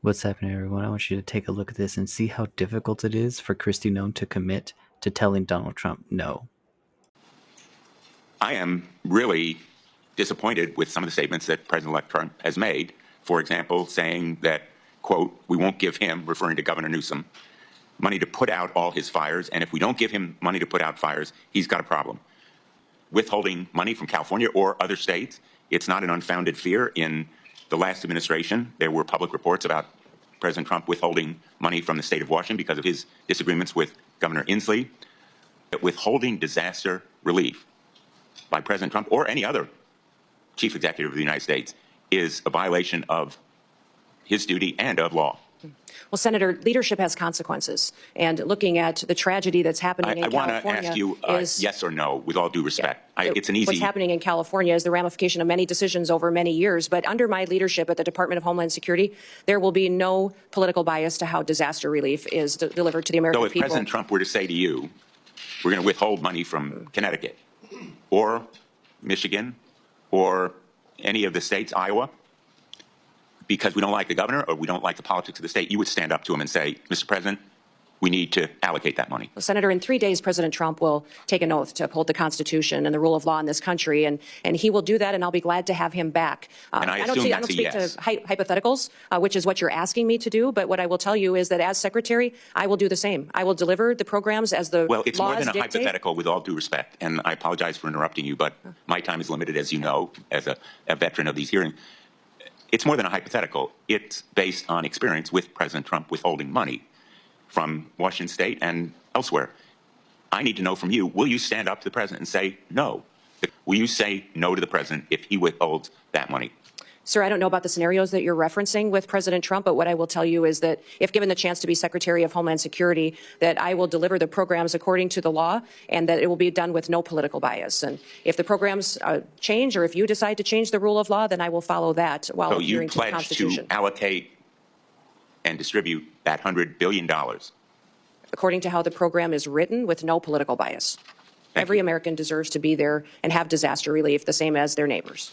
What's happening, everyone? I want you to take a look at this and see how difficult it is for Kristi Noem to commit to telling Donald Trump no. I am really disappointed with some of the statements that President-elect Trump has made. For example, saying that, quote, we won't give him, referring to Governor Newsom, money to put out all his fires. And if we don't give him money to put out fires, he's got a problem. Withholding money from California or other states, it's not an unfounded fear. In the last administration, there were public reports about President Trump withholding money from the state of Washington because of his disagreements with Governor Inslee. Withholding disaster relief by President Trump or any other chief executive of the United States is a violation of his duty and of law. Well, Senator, leadership has consequences. And looking at the tragedy that's happening in California, I want to ask you yes or no, with all due respect. Yeah, it's an easy. What's happening in California is the ramification of many decisions over many years. But under my leadership at the Department of Homeland Security, there will be no political bias to how disaster relief is delivered to the American people. So if President Trump were to say to you, we're going to withhold money from Connecticut or Michigan or any of the states, Iowa, because we don't like the governor or we don't like the politics of the state, you would stand up to him and say, Mr. President, we need to allocate that money. Well, Senator, in 3 days, President Trump will take an oath to uphold the Constitution and the rule of law in this country, and he will do that, and I'll be glad to have him back. And I don't speak to hypotheticals, which is what you're asking me to do, but what I will tell you is that as Secretary, I will do the same. I will deliver the programs as the Well, it's laws more than a dictate. hypothetical, with all due respect, and I apologize for interrupting you, but my time is limited, as you know, as a veteran of these hearings. It's more than a hypothetical. It's based on experience with President Trump withholding money from Washington State and elsewhere. I need to know from you, will you stand up to the president and say no? Will you say no to the president if he withholds that money? Sir, I don't know about the scenarios that you're referencing with President Trump, but what I will tell you is that if given the chance to be Secretary of Homeland Security, that I will deliver the programs according to the law and that it will be done with no political bias. And if the programs change or if you decide to change the rule of law, then I will follow that while adhering to the Constitution. So you pledge to allocate and distribute that $100 billion? According to how the program is written, with no political bias. Every American deserves to be there and have disaster relief, the same as their neighbors.